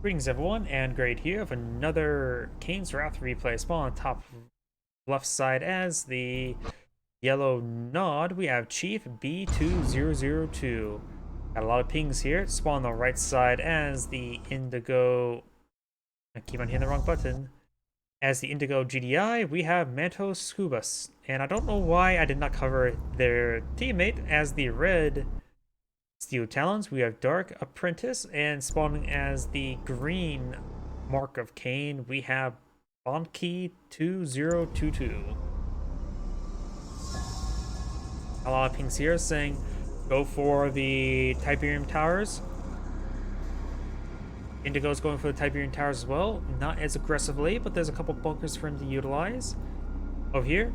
Greetings everyone, and Great here of another Kane's Wrath replay. Spawn on top left side as the yellow nod. We have ChefB2002. Got a lot of pings here. Spawn on the right side as the indigo. I keep on hitting the wrong button. As the indigo GDI, we have Manos Suclas. And I don't know why I did not cover their teammate as the red Steel Talons. We have Darkapprintist, and spawning as the green mark of Kane, we have Bankai2022. A lot of pings here saying go for the Tiberium Towers. Indigo's going for the Tiberium Towers as well. Not as aggressively, but there's a couple bunkers for him to utilize. Over here,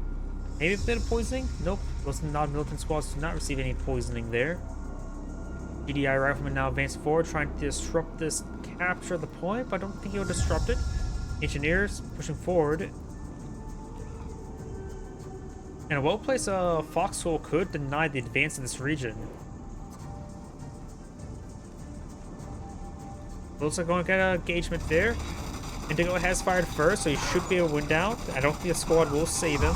maybe a bit of poisoning? Nope. Those non-militant squads do not receive any poisoning there. GDI Rifleman now advancing forward, trying to disrupt this capture of the point, but I don't think he'll disrupt it. Engineers pushing forward. And a well-placed foxhole could deny the advance in this region. Looks like we're going to get an engagement there. Indigo has fired first, so he should be able to win down. I don't think the squad will save him.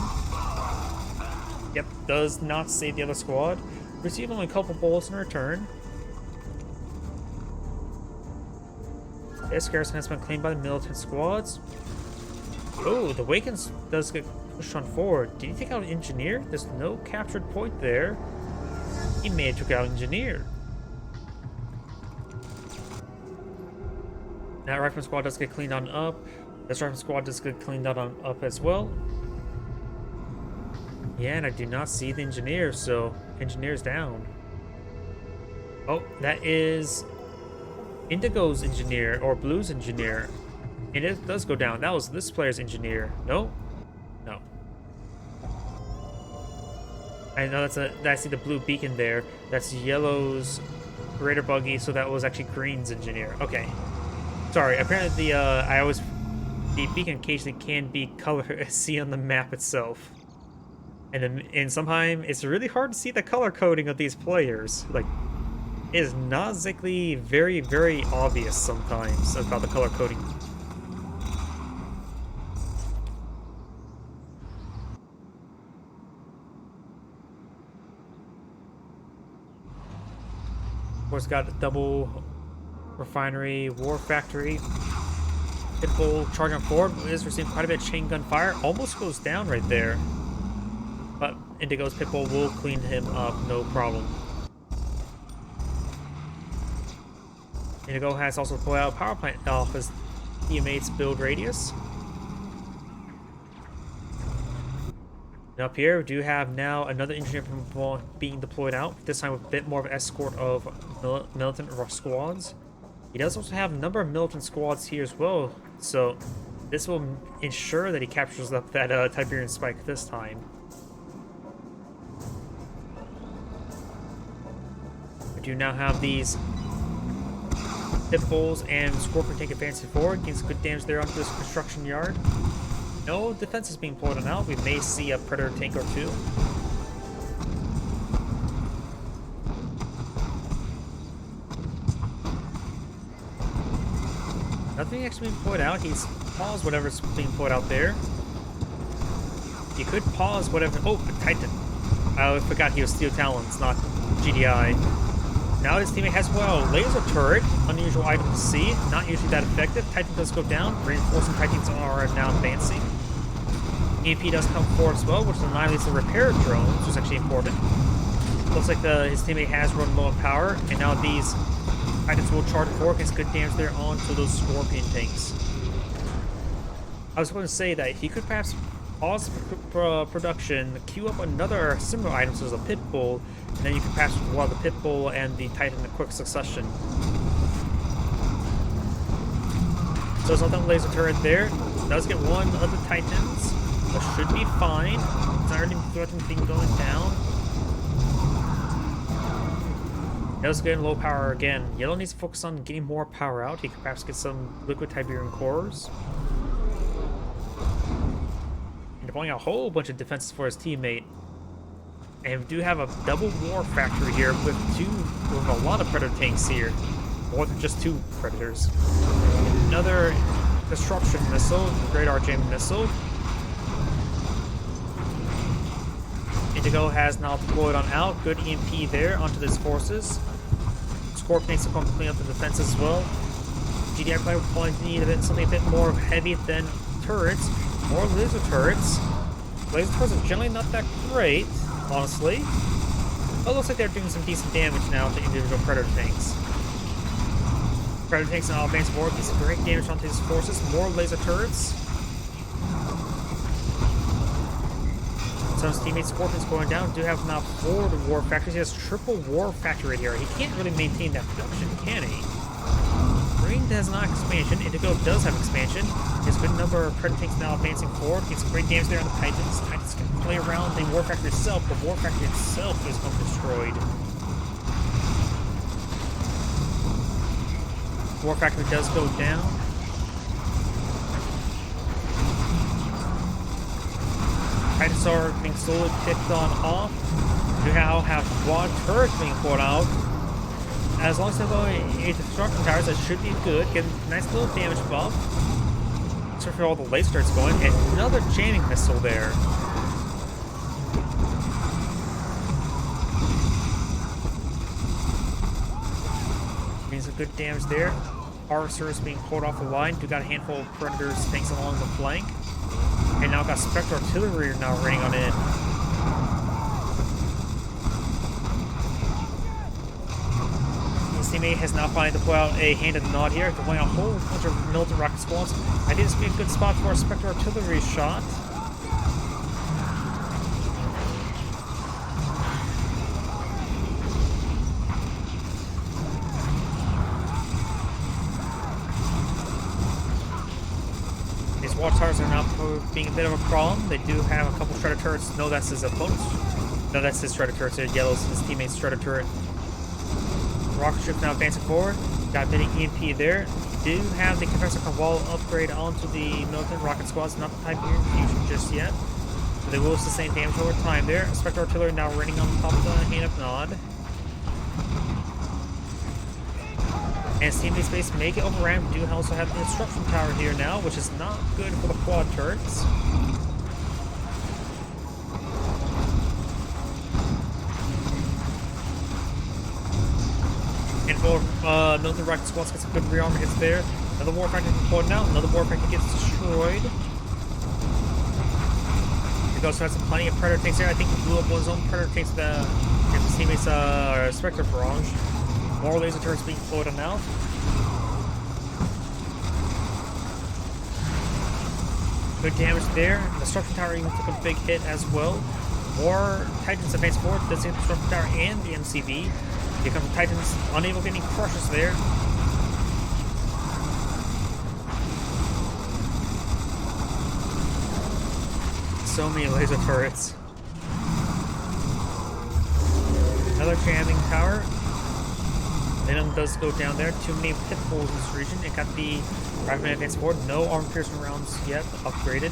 Yep, does not save the other squad. Receive only a couple bullets in return. This garrison has been claimed by the militant squads. Oh, the Wakens does get pushed on forward. Did he take out an engineer? There's no captured point there. He may have took out an engineer. That rifleman squad does get cleaned on up. This rifleman squad does get cleaned on up as well. Yeah, and I do not see the engineer, so engineer's down. Oh, that is Indigo's engineer, or Blue's engineer. And it does go down. That was this player's engineer. No? No. I know I see the blue beacon there. That's Yellow's Raider buggy, so that was actually Green's engineer. Okay. Sorry, apparently the beacon occasionally can be color see on the map itself. And sometimes it's really hard to see the color coding of these players. Like, it is not exactly very, very obvious sometimes about the color coding. Of course, got a double refinery, war factory. Pitbull charging forward is receiving quite a bit of chain gun fire. Almost goes down right there. But Indigo's Pitbull will clean him up, no problem. Indigo has also pulled out a power plant off his teammates' build radius. And up here, we do have now another engineer being deployed out, this time with a bit more of an escort of militant squads. He does also have a number of militant squads here as well, so this will ensure that he captures up that Tiberian spike this time. We do now have these Pitbulls and Scorpion tank advancing forward, gains good damage there onto this construction yard. No defense is being pulled on out. We may see a Predator tank or two. Nothing actually being pulled out. He's paused whatever's being pulled out there. He could pause whatever. Oh, the Titan. I forgot he was Steel Talons, not GDI. Now his teammate has a laser turret. Unusual item to see. Not usually that effective. Titan does go down. Reinforcing Titans are now advancing. EMP does come forward as well, which annihilates the repair drones, which is actually important. Looks like his teammate has run low on power, and now these Titans will charge forward, gets good damage there onto those Scorpion tanks. I was going to say that he could perhaps pause production, queue up another similar item, such as a Pitbull, and then you can pass the Pitbull and the Titan in quick succession. So there's another laser turret there. Does get one of the Titans, but should be fine. It's not already threatening thing going down. Does get low power again. Yellow needs to focus on getting more power out. He could perhaps get some liquid Tiberium cores. And deploying a whole bunch of defenses for his teammate. And we do have a double war factory here with a lot of Predator tanks here. more than just 2 predators. Another destruction missile, the Great Arcane missile. Indigo has now deployed on out. Good EMP there onto his forces. Scorpion needs to come clean up the defense as well. GDI player will probably need something a bit more heavy than turrets. More laser turrets. Laser turrets are generally not that great, honestly. But it looks like they're doing some decent damage now to individual Predator tanks. Predator tanks now advance forward, gets some great damage onto his forces. More laser turrets. Some of his teammates' Scorpions going down. Do have now 4 war factories. He has triple war factory right here. He can't really maintain that production, can he? Green has not expansion. Indigo does have expansion. There's a good number of Predator tanks now advancing forward. Gets some great damage there on the Titans. Titans can play around the war factory itself. The war factory itself is going to be destroyed. War factory does go down. Titans are being slowly picked on off. You now have quad turrets being poured out. As long as they're going into destruction towers, that should be good. Get a nice little damage buff. So for all the laser turrets going, and another jamming missile there. Getting some good damage there. Harvester is being pulled off the line. Do got a handful of Predators tanks along the flank. And now got Spectre Artillery now raining on in. His teammate has now finally deployed out a handed nod here, deploying a whole bunch of military rocket squads. I think this would be a good spot for a Spectre Artillery shot. Watchtowers are now being a bit of a problem. They do have a couple Shredder turrets. No, that's his opponent's. No, that's his Shredder turret. So yellow's his teammate's Shredder turret. Rocket ship now advancing forward. Got a bit of EMP there. Do have the compressor wall upgrade onto the militant rocket squads. Not the type of fusion just yet. But they will sustain damage over time there. Spectre Artillery now raining on top of the hand of Nod. And teammate space may get overran. We do also have the instruction tower here now, which is not good for the quad turrets. And for military rocket squads get some good rearmor hits there. Another war factory deployed now. Another war factory gets destroyed. He also has plenty of Predator tanks there. I think he blew up one of his own Predator tanks that his teammates Spectre barrage. More laser turrets being deployed on now. Good damage there. The destruction tower even took a big hit as well. More Titans advance forward. Does hit the destruction tower and the MCV. Here come the Titans, unable to get any crushers there. So many laser turrets. Another jamming tower. Venom does go down there. Too many pitfalls in this region. It got the Rifleman advance forward. No armor piercing rounds yet upgraded.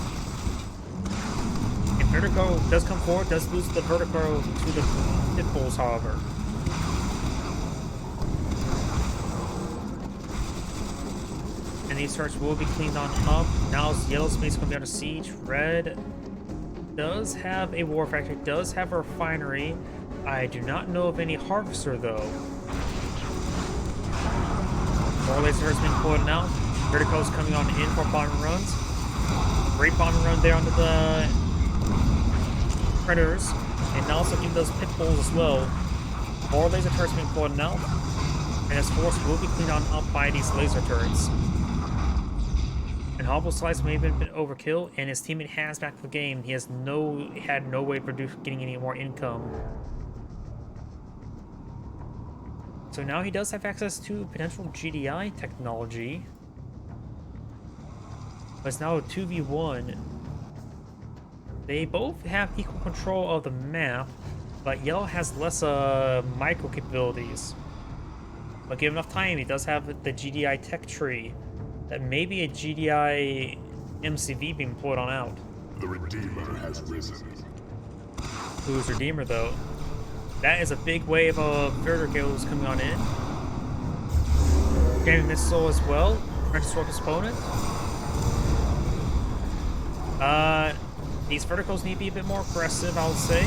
And Vertigo does come forward. Does lose the Vertigo to the pitfalls, however. And these turrets will be cleaned on up. Now yellow space is going to be under siege. Red does have a war factory. Does have a refinery. I do not know of any harvester though. More laser turrets being deployed now. Vertigo is coming on in for bombing runs. Great bombing run there onto the Predators. And also give those pitfalls as well. More laser turrets being deployed now. And his force will be cleaned on up by these laser turrets. And Hobble Slice may have been a bit overkill, and his teammate has back to the game. He has had no way of getting any more income. So now he does have access to potential GDI technology. But it's now a 2v1. They both have equal control of the map, but Yellow has less micro capabilities. But given enough time, he does have the GDI tech tree. That may be a GDI MCV being pulled on out. The Redeemer has risen. Who's Redeemer though? That is a big wave of Vertigos coming on in. Jamming missile as well. Trying to stroke his opponent. These verticals need to be a bit more aggressive, I would say.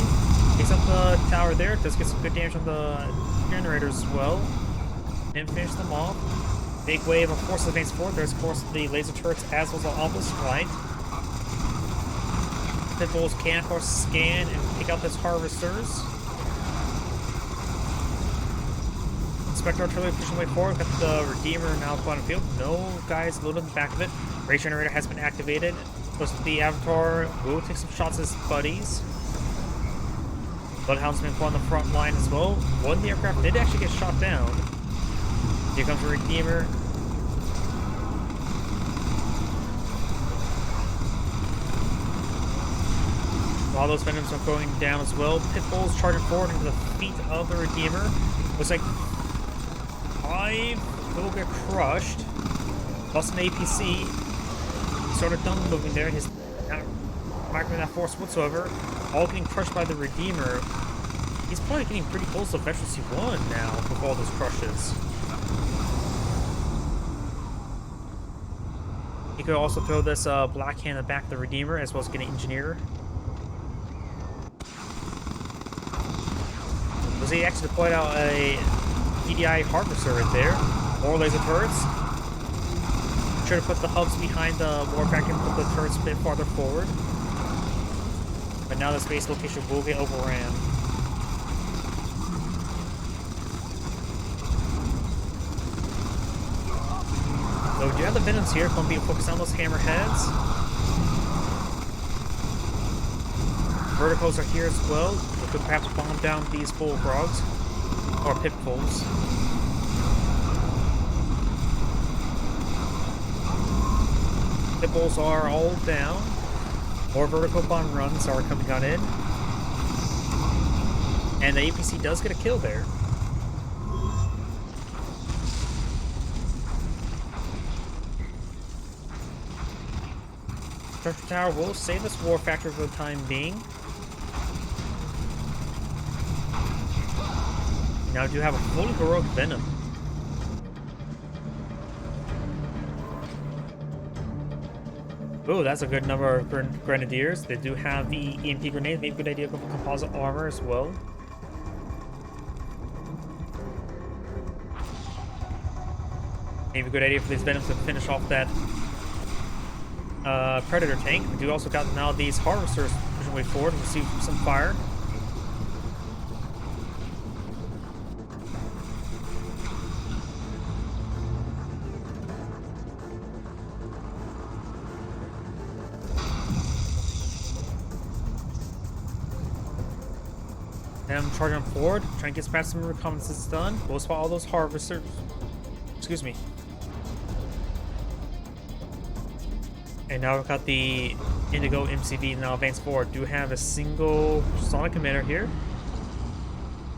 Takes up the tower there. Does get some good damage on the generators as well. And finish them off. Big wave of force advance forward. There's of course the laser turrets as well as the obelisk flight. Pitbulls can of course scan and pick out those harvesters. Spectre artillery pushing way forward. Got the Redeemer now on the field. No guys loaded in the back of it. Ray generator has been activated. Close to the Avatar will take some shots at his buddies. Bloodhound's been on the front line as well. One of the aircraft did actually get shot down. Here comes the Redeemer. While those Venoms are going down as well, Pitbulls charging forward into the feet of the Redeemer. Looks like 5 will get crushed. Plus an APC. Sort of done moving there. He's not microing that force whatsoever. All getting crushed by the Redeemer. He's probably getting pretty close to efficiency 1 now with all those crushes. He could also throw this black hand in the back of the Redeemer as well as get an engineer. Was he actually deployed out a PDI harvester right there? More laser turrets. Try to put the hubs behind the war factory and put the turrets a bit farther forward. But now the space location will get overran. So we do have the Venoms here, going to be focused on those hammerheads. Verticals are here as well. We could perhaps bomb down these bullfrogs or pitfalls. Pitbulls are all down. More vertical bomb runs are coming on in. And the APC does get a kill there. Structure Tower will save this war factor for the time being. Now do have a fully heroic Venom. Oh, that's a good number of grenadiers. They do have the EMP grenade. Maybe a good idea of composite armor as well. Maybe a good idea for these Venoms to finish off that Predator tank. We do also got now these harvesters pushing way forward. Receive some fire. And I'm charging forward, trying to get past some reconnaissance done. We'll spot all those harvesters. Excuse me. And now we've got the Indigo MCV now advanced forward. Do have a single sonic emitter here.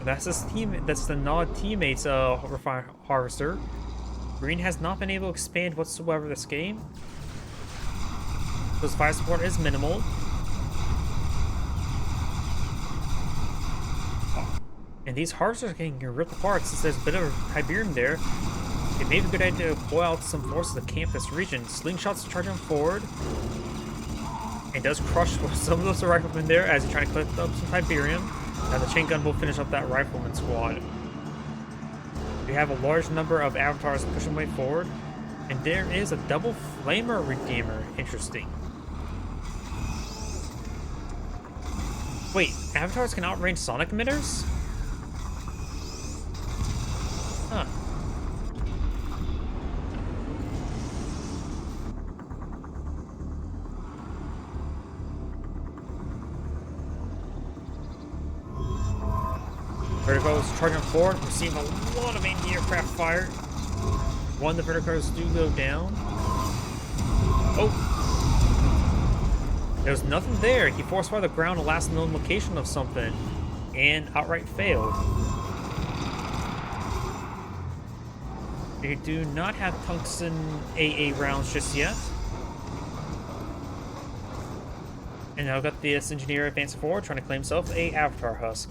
That's this team. That's the Nod teammates harvester. Green has not been able to expand whatsoever this game. So his fire support is minimal. And these harvesters are getting ripped apart since there's a bit of Tiberium there. It may be a good idea to deploy out some forces to camp this region. Slingshots charging forward. And does crush some of those riflemen there as he tries to collect up some Tiberium. Now the chain gun will finish up that rifleman squad. We have a large number of avatars pushing way forward. And there is a double flamer Redeemer. Interesting. Wait, avatars can outrange sonic emitters? Huh. Verticals charging forward, receiving a lot of anti-aircraft fire. One, the verticals do go down. Oh! There's nothing there. He forced fire the ground, a last known location of something, and outright failed. They do not have tungsten AA rounds just yet. And now I've got this engineer advancing forward, trying to claim himself a Avatar Husk.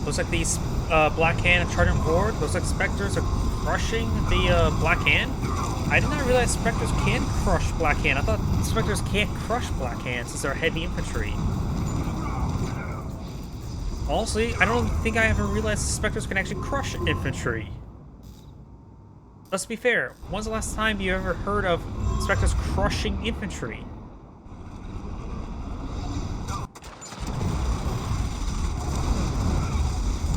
Looks like these Black Hand are charging forward. Looks like Spectres are crushing the Black Hand. I did not realize Spectres can crush Black Hand. I thought Spectres can't crush Black Hand since they're heavy infantry. Honestly, I don't think I ever realized Spectres can actually crush infantry. Let's be fair, when's the last time you ever heard of Spectres crushing infantry?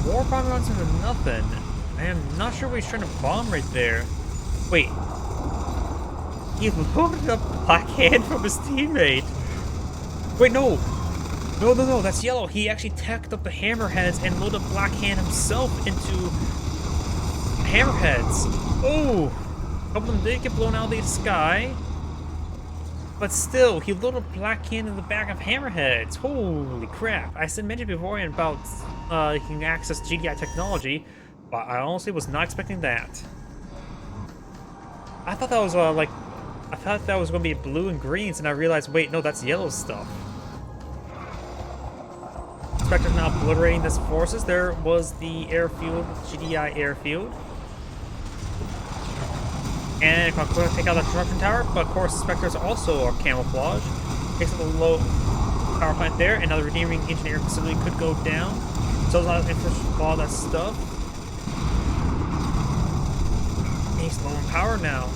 War bomb runs into nothing. I am not sure what he's trying to bomb right there. Wait. He loaded a Black Hand from his teammate. Wait, no. No, that's yellow. He actually tacked up the hammerheads and loaded Black Hand himself into hammerheads. Oh! A couple of them did get blown out of the sky. But still, he loaded Black Hand in the back of hammerheads. Holy crap. I said mentioned before about you can access GDI technology, but I honestly was not expecting that. I thought that was I thought that was going to be blue and greens, and I realized, wait, no, that's yellow stuff. Spectre's now obliterating this forces. There was the airfield, GDI airfield. And I'm going to take out the construction tower, but of course Spectres also are camouflage. Takes out the low power plant there. Another redeeming engineering facility could go down. So there's a lot of infrastructure, all that stuff. He's low in power now.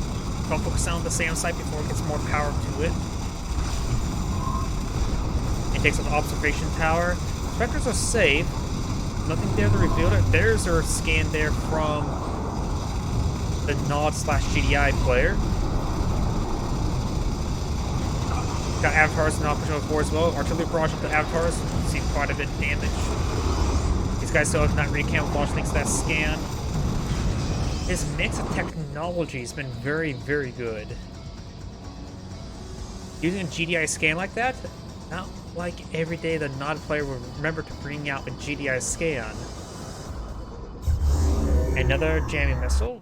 Don't focus on the SAM site before it gets more power to it. It takes out the observation tower. Spectres are safe. Nothing there to reveal it. There's their scan there from the Nod/GDI player. Got avatars now pushing forward as well. Artillery barrage up the avatars. See quite a bit of damage. These guys still have not re-camouflaged thanks to that scan. His mix of technology has been very, very good. Using a GDI scan like that, not like every day the Nod player will remember to bring out a GDI scan. Another jamming missile.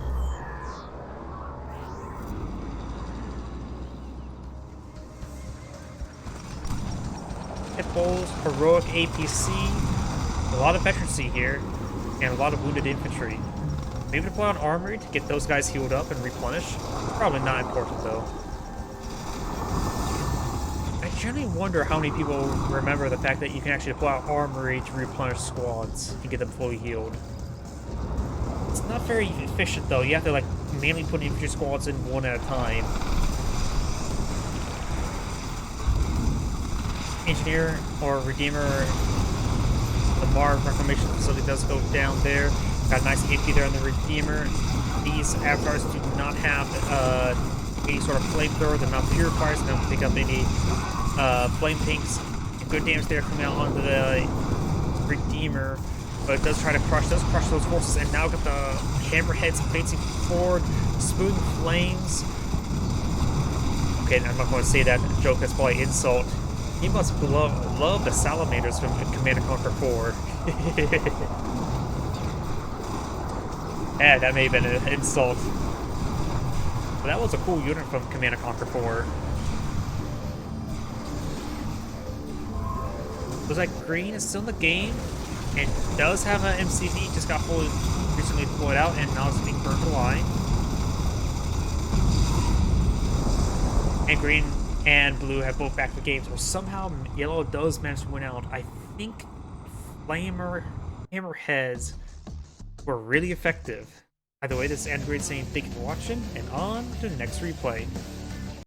Pitbull's heroic APC. A lot of veterancy here, and a lot of wounded infantry. Maybe deploy on armory to get those guys healed up and replenish. Probably not important though. I generally wonder how many people remember the fact that you can actually deploy on armory to replenish squads and get them fully healed. It's not very efficient though. You have to like mainly put infantry squads in one at a time. Engineer or Redeemer, the Mar Reclamation Facility does go down there. Got a nice AP there on the Redeemer. These avatars do not have any sort of flamethrower. They're not purifiers. They don't pick up any flame tanks. Good damage there coming out onto the Redeemer. But it does try to crush those forces. And now got the hammerheads advancing forward, spewing flames. Okay, I'm not going to say that joke. That's probably insult. He must love the salamanders from Command & Conquer 4. Yeah, that may have been an insult. But that was a cool unit from Command & Conquer 4. Looks like green is still in the game. It does have an MCV, just got fully recently deployed out, and now it's being burned alive. And green and blue have both back to the game, so somehow yellow does manage to win out. I think hammerheads were really effective. Either way, this is Android saying thank you for watching, and on to the next replay.